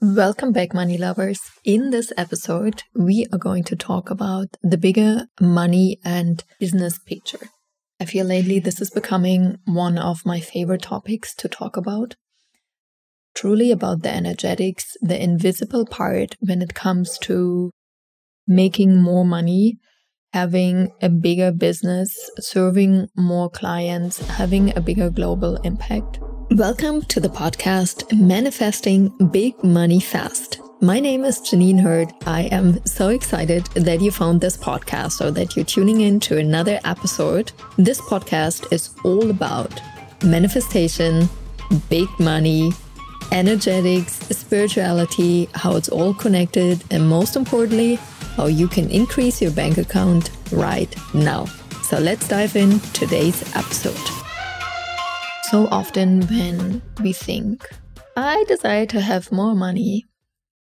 Welcome back, money lovers. In this episode, we are going to talk about the bigger money and business picture. I feel lately this is becoming one of my favorite topics to talk about. Truly about the energetics, the invisible part when it comes to making more money, having a bigger business, serving more clients, having a bigger global impact. Welcome to the podcast Manifesting Big Money Fast. My name is Jeanine. I am so excited that you found this podcast or that you're tuning in to another episode. This podcast is all about manifestation, big money, energetics, spirituality, how it's all connected, and most importantly, how you can increase your bank account right now. So let's dive in today's episode. So often when we think, I desire to have more money,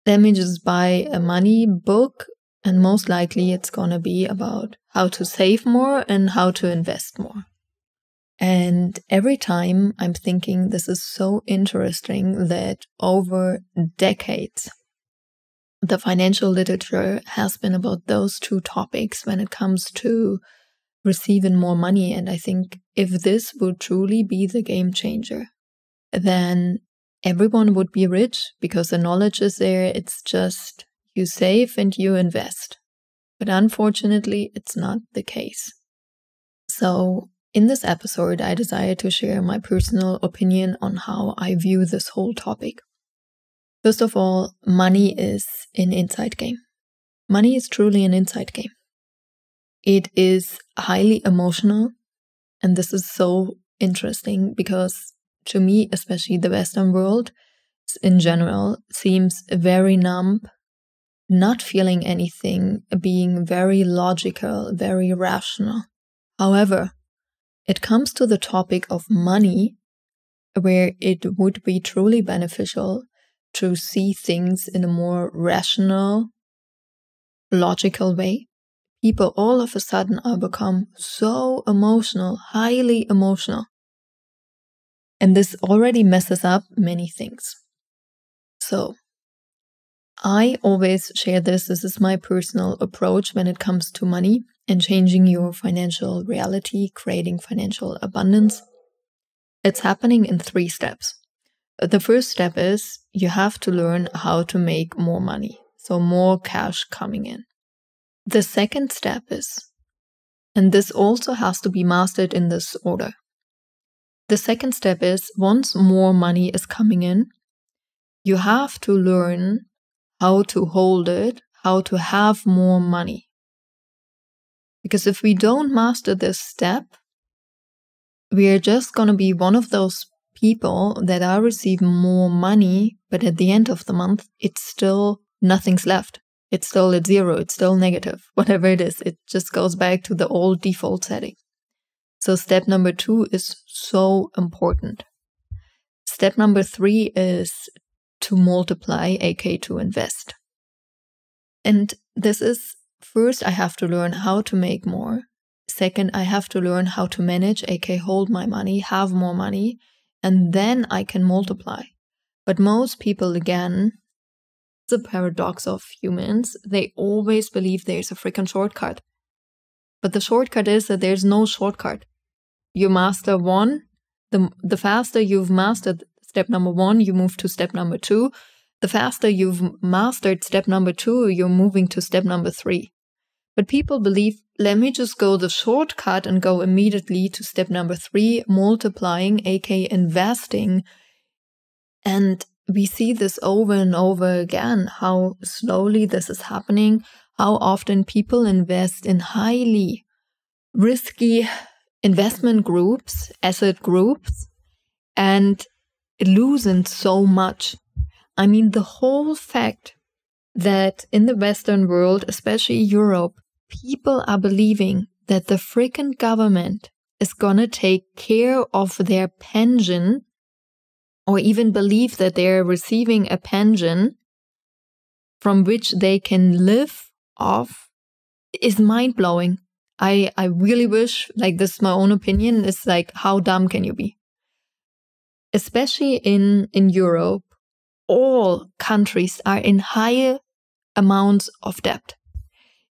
let me just buy a money book, and most likely it's going to be about how to save more and how to invest more. And every time I'm thinking this is so interesting that over decades, the financial literature has been about those two topics when it comes to receiving more money. And I think if this would truly be the game changer, then everyone would be rich because the knowledge is there. It's just you save and you invest. But unfortunately, it's not the case. So in this episode, I desire to share my personal opinion on how I view this whole topic. First of all, money is an inside game. Money is truly an inside game. It is highly emotional, and this is so interesting because to me, especially the Western world in general, seems very numb, not feeling anything, being very logical, very rational. However, it comes to the topic of money, where it would be truly beneficial to see things in a more rational, logical way. People all of a sudden are become so emotional, highly emotional. And this already messes up many things. So I always share this. This is my personal approach when it comes to money and changing your financial reality, creating financial abundance. It's happening in 3 steps. The first step is you have to learn how to make more money. So more cash coming in. The second step is, and this also has to be mastered in this order. The second step is once more money is coming in, you have to learn how to hold it, how to have more money. Because if we don't master this step, we are just going to be one of those people that are receiving more money, but at the end of the month, it's still nothing's left. It's still at 0, it's still negative, whatever it is. It just goes back to the old default setting. So step number 2 is so important. Step number 3 is to multiply, aka to invest. And this is, first I have to learn how to make more. Second, I have to learn how to manage, aka hold my money, have more money, and then I can multiply. But most people, again, the paradox of humans, they always believe there's a freaking shortcut. But the shortcut is that there's no shortcut. You master one, the faster you've mastered step number 1, you move to step number 2. The faster you've mastered step number 2, you're moving to step number 3. But people believe, let me just go the shortcut and go immediately to step number 3, multiplying, aka investing. And we see this over and over again, how slowly this is happening, how often people invest in highly risky investment groups, asset groups, and losing so much. I mean, the whole fact that in the Western world, especially Europe, people are believing that the freaking government is gonna take care of their pension, or even believe that they're receiving a pension from which they can live off, is mind-blowing. I really wish, like, this is my own opinion, is like, how dumb can you be? Especially in Europe, all countries are in higher amounts of debt.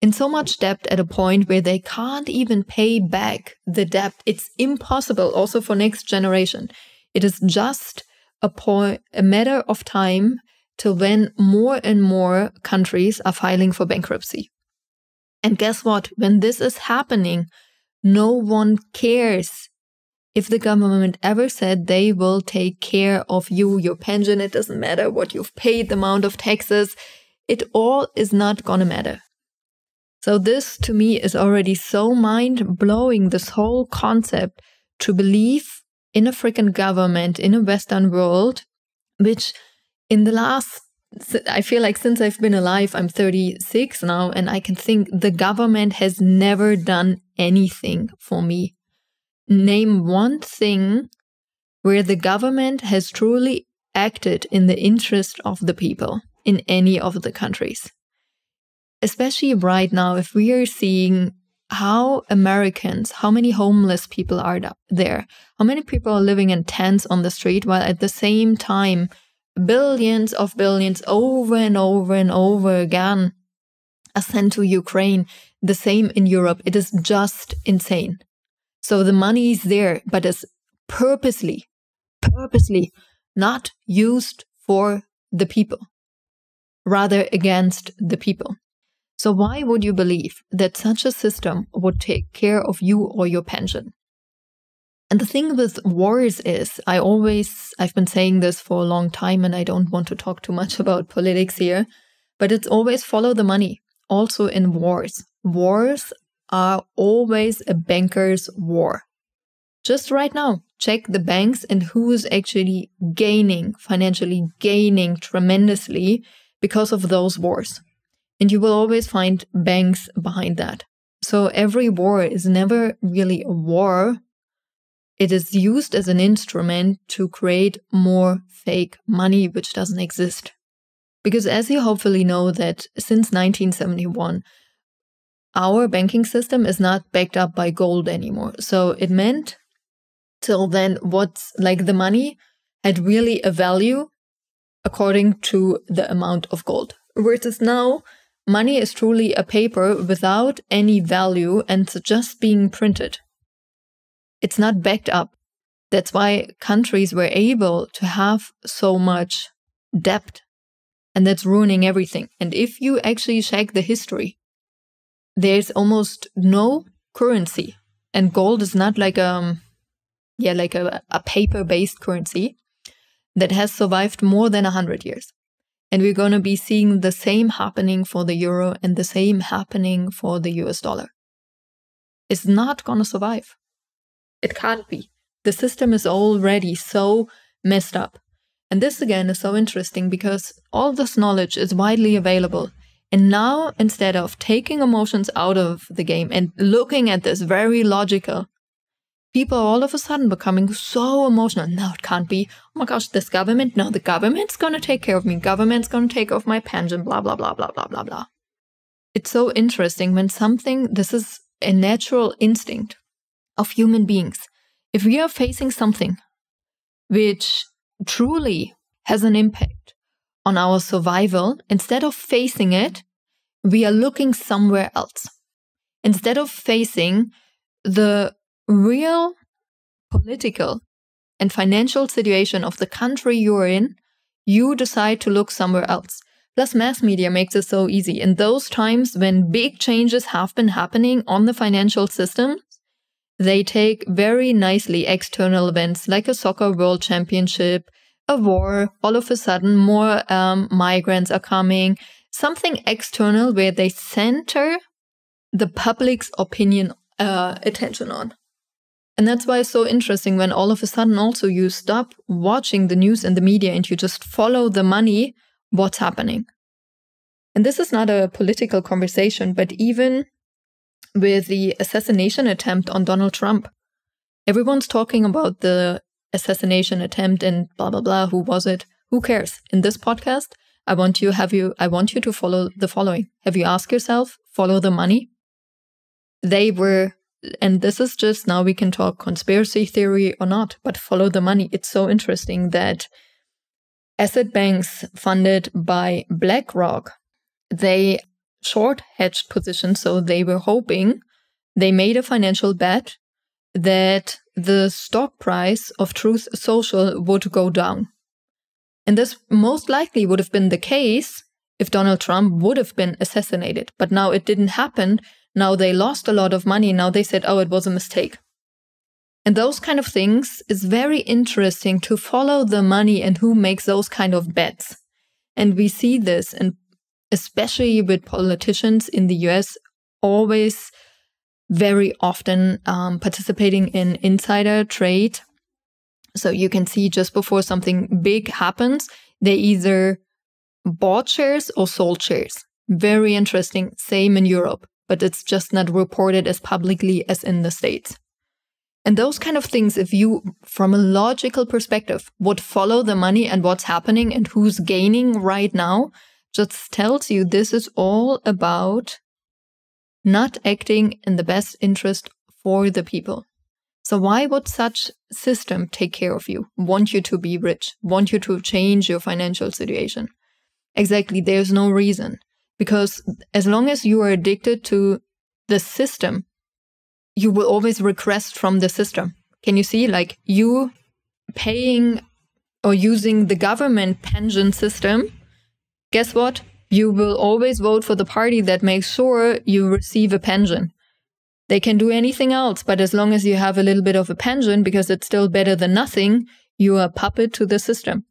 In so much debt at a point where they can't even pay back the debt. It's impossible also for next generation. It is just a matter of time till when more and more countries are filing for bankruptcy. And guess what? When this is happening, no one cares if the government ever said they will take care of you, your pension. It doesn't matter what you've paid, the amount of taxes. It all is not going to matter. So this to me is already so mind-blowing, this whole concept to believe in a freaking government in a Western world, which in the last, I feel like since I've been alive, I'm 36 now, and I can think the government has never done anything for me. Name one thing where the government has truly acted in the interest of the people in any of the countries. Especially right now, if we are seeing how many homeless people are there, how many people are living in tents on the street, while at the same time, billions over and over and over again are sent to Ukraine, the same in Europe. It is just insane. So the money is there, but it's purposely not used for the people, rather against the people. So why would you believe that such a system would take care of you or your pension? And the thing with wars is, I've been saying this for a long time, and I don't want to talk too much about politics here, but it's always follow the money. Also in wars. Wars are always a banker's war. Just right now, check the banks and who is actually financially gaining tremendously because of those wars. And you will always find banks behind that. So every war is never really a war. It is used as an instrument to create more fake money, which doesn't exist. Because as you hopefully know that since 1971, our banking system is not backed up by gold anymore. So it meant till then the money had really a value according to the amount of gold. Versus now, money is truly a paper without any value and it's just being printed. It's not backed up. That's why countries were able to have so much debt, and that's ruining everything. And if you actually check the history, there's almost no currency, and gold is not like a paper-based currency that has survived more than 100 years. And we're going to be seeing the same happening for the euro and the same happening for the US dollar. It's not going to survive. It can't be. The system is already so messed up. And this again is so interesting because all this knowledge is widely available. And now, instead of taking emotions out of the game and looking at this very logical, people are all of a sudden becoming so emotional. No, it can't be. Oh my gosh, this government. No, the government's going to take care of me. Government's going to take off my pension, blah, blah, blah, blah, blah, blah, blah. It's so interesting when this is a natural instinct of human beings. If we are facing something which truly has an impact on our survival, instead of facing it, we are looking somewhere else. Instead of facing the real political and financial situation of the country you're in, you decide to look somewhere else. Plus, mass media makes it so easy. In those times when big changes have been happening on the financial system, they take very nicely external events like a soccer world championship, a war, all of a sudden more migrants are coming, something external where they center the public's opinion attention on. And that's why it's so interesting when all of a sudden also you stop watching the news and the media and you just follow the money, what's happening. And this is not a political conversation, but even with the assassination attempt on Donald Trump, everyone's talking about the assassination attempt and blah, blah, blah. Who was it? Who cares? In this podcast, I want you to follow the following. Have you asked yourself, follow the money? They were, and this is just now we can talk conspiracy theory or not, but follow the money. It's so interesting that asset banks funded by BlackRock, they short hedged positions. So they were hoping, they made a financial bet that the stock price of Truth Social would go down. And this most likely would have been the case if Donald Trump would have been assassinated. But now it didn't happen. Now they lost a lot of money. Now they said, oh, it was a mistake. And those kind of things is very interesting to follow the money and who makes those kind of bets. And we see this, and especially with politicians in the US, always very often participating in insider trade. So you can see just before something big happens, they either bought shares or sold shares. Very interesting. Same in Europe, but it's just not reported as publicly as in the States. And those kind of things, if you, from a logical perspective, would follow the money and what's happening and who's gaining right now, just tells you this is all about not acting in the best interest for the people. So why would such system take care of you, want you to be rich, want you to change your financial situation? Exactly, there's no reason. Because as long as you are addicted to the system, you will always regress from the system. Can you see? Like you paying or using the government pension system, guess what? You will always vote for the party that makes sure you receive a pension. They can do anything else, but as long as you have a little bit of a pension, because it's still better than nothing, you are a puppet to the system.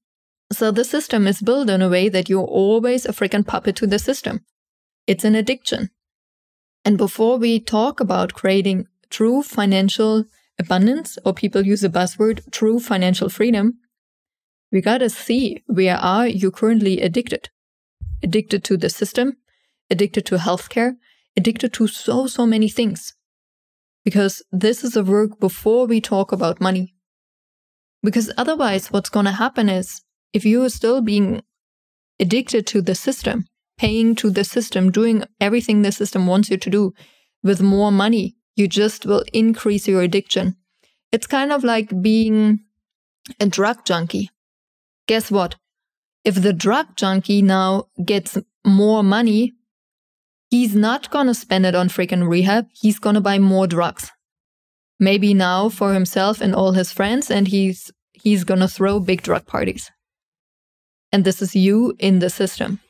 So the system is built in a way that you're always a freaking puppet to the system. It's an addiction. And before we talk about creating true financial abundance, or people use the buzzword true financial freedom, we gotta see where are you currently addicted. Addicted to the system, addicted to healthcare, addicted to so many things. Because this is a work before we talk about money. Because otherwise what's going to happen is, if you are still being addicted to the system, paying to the system, doing everything the system wants you to do with more money, you just will increase your addiction. It's kind of like being a drug junkie. Guess what? If the drug junkie now gets more money, he's not going to spend it on freaking rehab. He's going to buy more drugs. Maybe now for himself and all his friends, and he's going to throw big drug parties. And this is you in the system.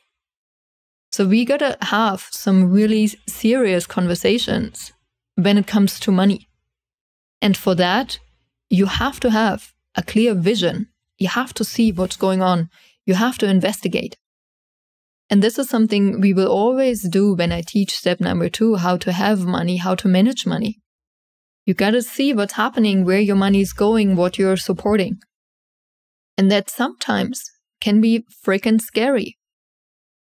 So we got to have some really serious conversations when it comes to money. And for that, you have to have a clear vision. You have to see what's going on. You have to investigate. And this is something we will always do when I teach step number 2, how to have money, how to manage money. You got to see what's happening, where your money is going, what you're supporting. And that sometimes can be freaking scary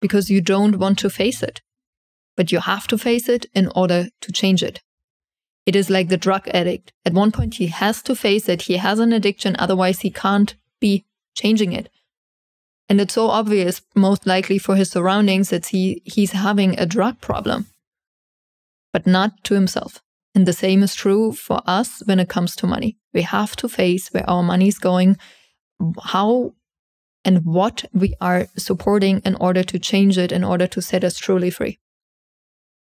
because you don't want to face it. But you have to face it in order to change it. It is like the drug addict. At one point, he has to face it. He has an addiction. Otherwise, he can't be changing it. And it's so obvious, most likely for his surroundings, that he's having a drug problem, but not to himself. And the same is true for us when it comes to money. We have to face where our money is going, how and what we are supporting in order to change it, in order to set us truly free.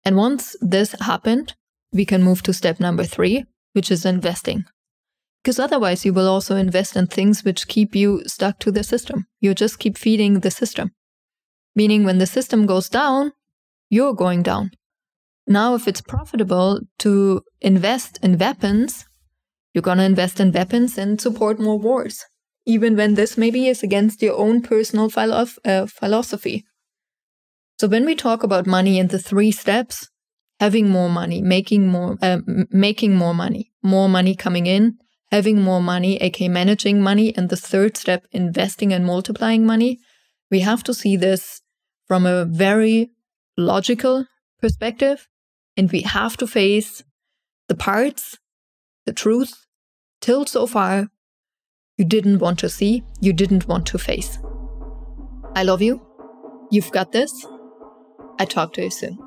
And once this happened, we can move to step number 3, which is investing. Because otherwise you will also invest in things which keep you stuck to the system. You just keep feeding the system. Meaning when the system goes down, you're going down. Now if it's profitable to invest in weapons, you're going to invest in weapons and support more wars. Even when this maybe is against your own personal philosophy. So when we talk about money in the 3 steps, having more money, making more money coming in, having more money, aka managing money, and the 3rd step, investing and multiplying money, we have to see this from a very logical perspective, and we have to face the parts, the truth, till so far you didn't want to see, you didn't want to face. I love you. You've got this. I talk to you soon.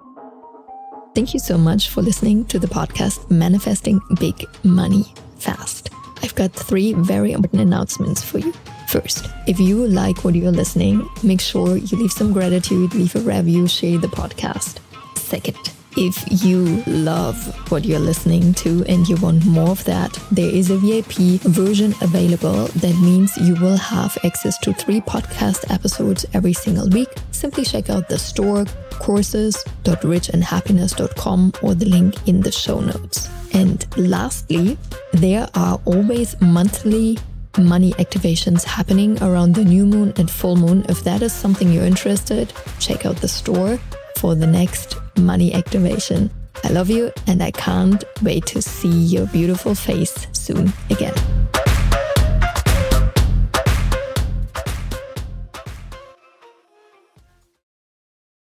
Thank you so much for listening to the podcast Manifesting Big Money Fast. I've got 3 very important announcements for you. First, if you like what you're listening, make sure you leave some gratitude, leave a review, share the podcast. Second, if you love what you're listening to and you want more of that, there is a VIP version available. That means you will have access to 3 podcast episodes every single week. Simply check out the store, courses.richandhappiness.com, or the link in the show notes. And lastly, there are always monthly money activations happening around the new moon and full moon. If that is something you're interested, check out the store for the next money activation. I love you and I can't wait to see your beautiful face soon again.